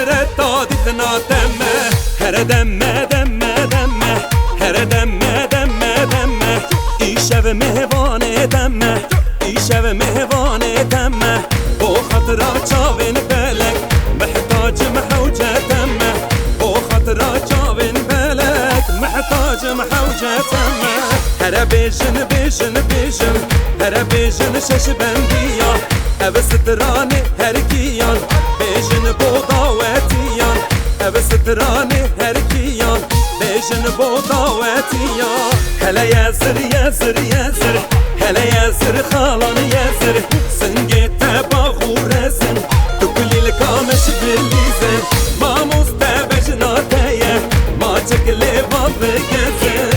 حسرت دادتنا دمه هر دمه دمه دمه هر دمه دمه دمه ای شب مهوانه دمه ای شب مهوانه دمه با خاطر چاوین بلک محتاج محوجه دمه با خاطر چاوین بلک محتاج محوجه دمه هر بیشن بیشن بیشن هر بیشن شش بندیا او سترانه هر کیان بیشن بوداوتیان او سترانه هر کیان بیشن بوداوتیان هلا یزر یزر یزر هلا یزر خالان یزر سنگی تبا خورزن تو کلی لکامش بلیزن ما مستبج ناتیه ما چکلی باب بگزن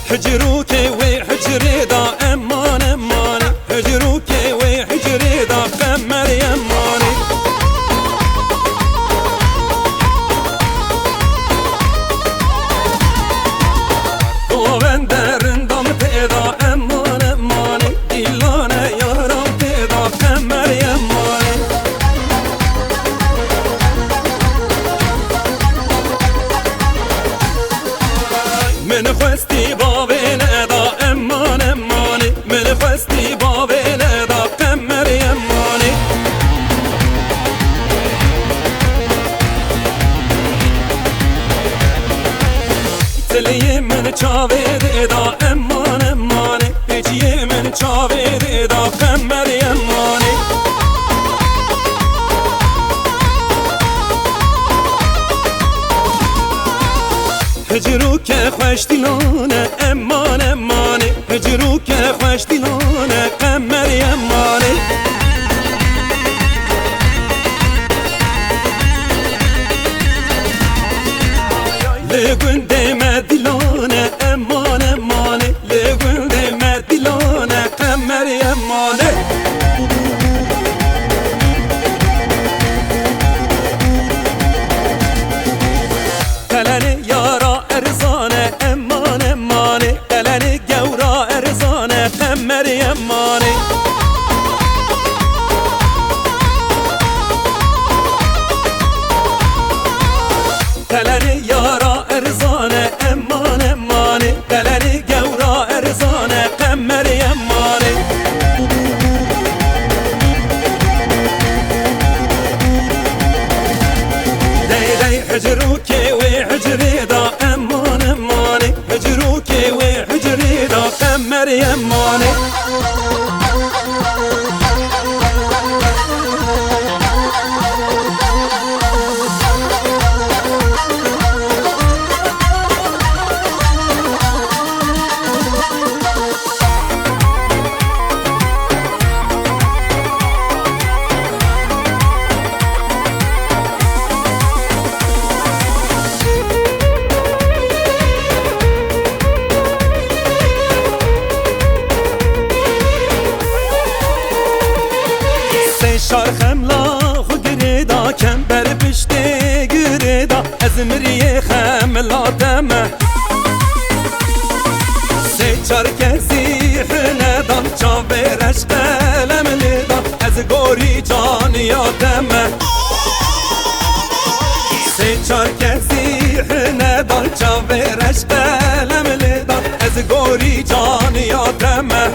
حجروكي وحجري دا امان اماني حجروكي وحجري دا قمر يماني وبندرن دم تيدا امان اماني ديلانا يارم تيدا قمر يماني من خوستي بابين ادا امان اماني من خوستي بابين ادا قمر يماني تلي من چاويد ادا امان اماني هجي من چاويد ادا قمر يماني هجروك خوش دلانه امان امانه هجروك خوش دلانه قمر یمانه لگون دم دلانه امان امانه لگون دم دلانه قمر یمانه کلنه یارا ارزانه امان امانه کلنه گورا ارزانه قمر یمانه کلنه یارا ارزانه امان امانه کلنه گورا ارزانه قمر یمانه دی حجروكي وحجري دا امان اماني حجروكي وحجري دا قمر يماني شارخم لاخ و گریدا کم بر پشته گریدا از مریه خم لادمه سه چار کسی خندان چاورش قلم لیدا از گوری جان یادمه سه چار کسی خندان چاورش قلم لیدا از گوری جان یادمه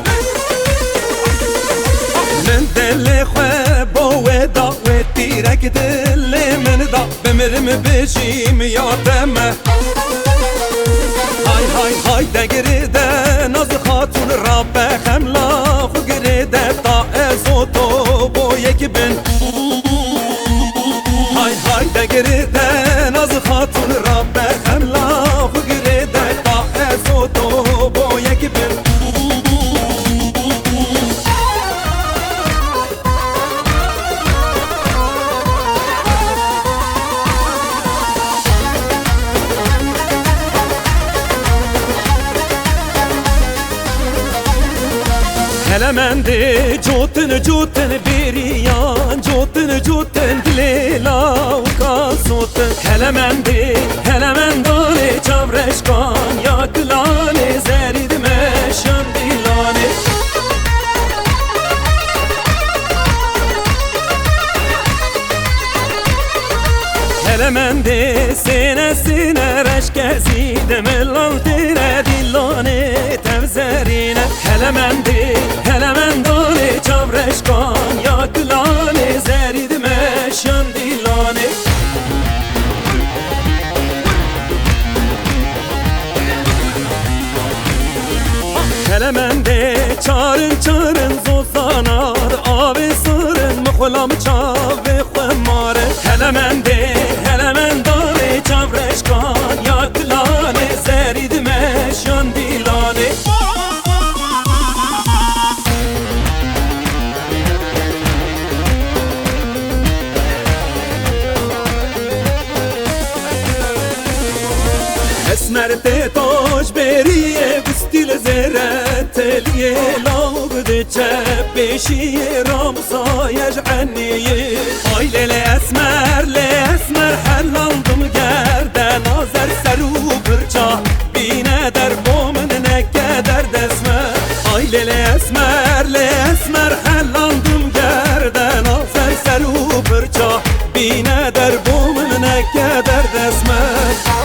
من دل خواه بودا و تیرک دل من دا بمرم بشیم یادمه های های های ده گریده ناز خاتون را بخم لاخ و گریده تا از و تو با یک بن های های ده گریده ناز خاتون را بخم لاخ و گریده تا از و تو با یک بن هلمندی جوتن جوتن بیریان جوتن جوتن دلیلا و کاسوتن هلمندی هلمندانی چاورشکان یا کلانی زرید مشان دیلانی هلمندی سینه سینه رشک زیدم لالتینه دیلانی تفزرینه هلمندی هلمندانی چاورشکان یا کلانی زرید مشان دیلانی هلمندی چارن چارن زوزانار آبی سرن مخلام چاوی خماره هلمندی هلمندانی چاورشکان یا کلانی زرید مشان دیلانی اسمر تاج بریه بستیل زرت تلیه لاب ده چپ بشیه رامسایج عنیه آی لیل اسمر حلالدم گردن آزر سرو برچا بینه در بومن نکه در دسمر آی لیل اسمر حلالدم گردن آزر سرو برچا بینه در بومن نکه در دسمر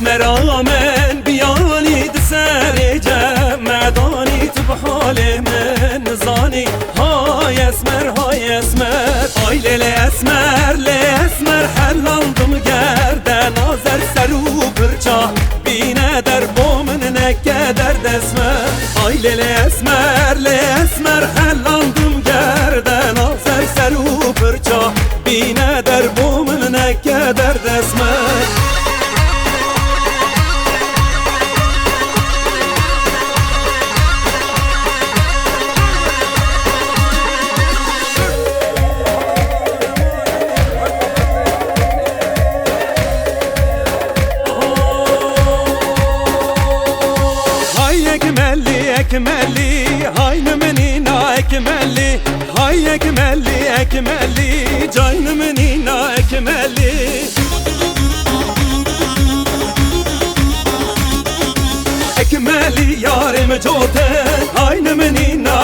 مرامن بیانی دسر جمعدانی تو بحال من نزانی های اسمر آی لیل اسمر حلاندم گردن آزر سرو برچا بینه در بومن نکه در دسمر آی لیل اسمر حلاندم گردن آزر سرو برچا بینه در بومن نکه در دسمر اکملی های نمنینا اکملی های اکملی جای نمنینا اکملی اکملی یارم جوته های نمنینا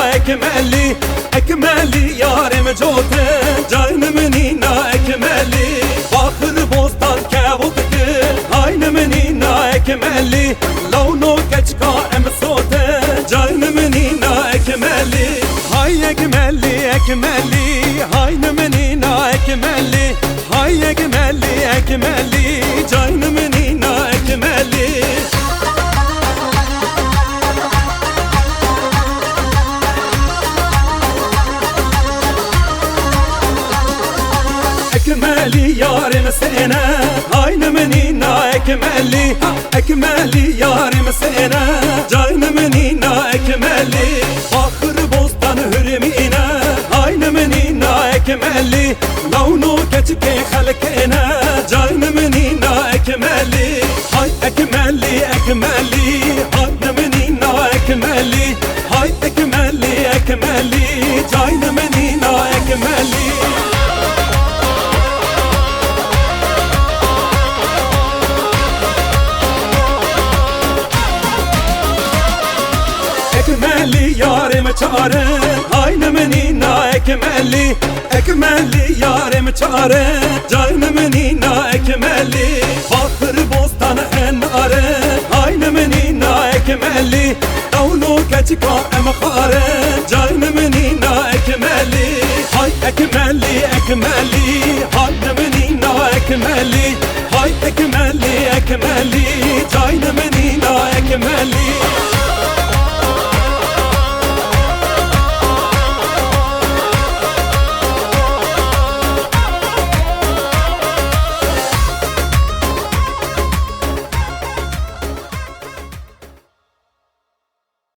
اکملی یارم جوته جای نمنینا اکملی باخر بوستان کبوت کل های نمنینا اکملی لونو کچکا ام صوته جای نمنینا اکملی های نمنینا اکملی های اکملی جای نمنینا اکملی اکملی یارم سینه های نمنینا اکملی یارم سینه جای نمنینا اکملی آخر بوستان هرمینه های نمنینا اکملی لونو کچکی خلقینه جای نمنینا اکملی های اکملی های نمنینا اکملی های اکملی جای نمنینا اکملی اکملی یارم چاره های نمنینا اکملی یارم چاره جای نمنینا اکملی آخر بوستان اناره های نمنینا اکملی دولو کچکا ام خاره جای نمنینا اکملی های اکملی های نمنینا اکملی های اکملی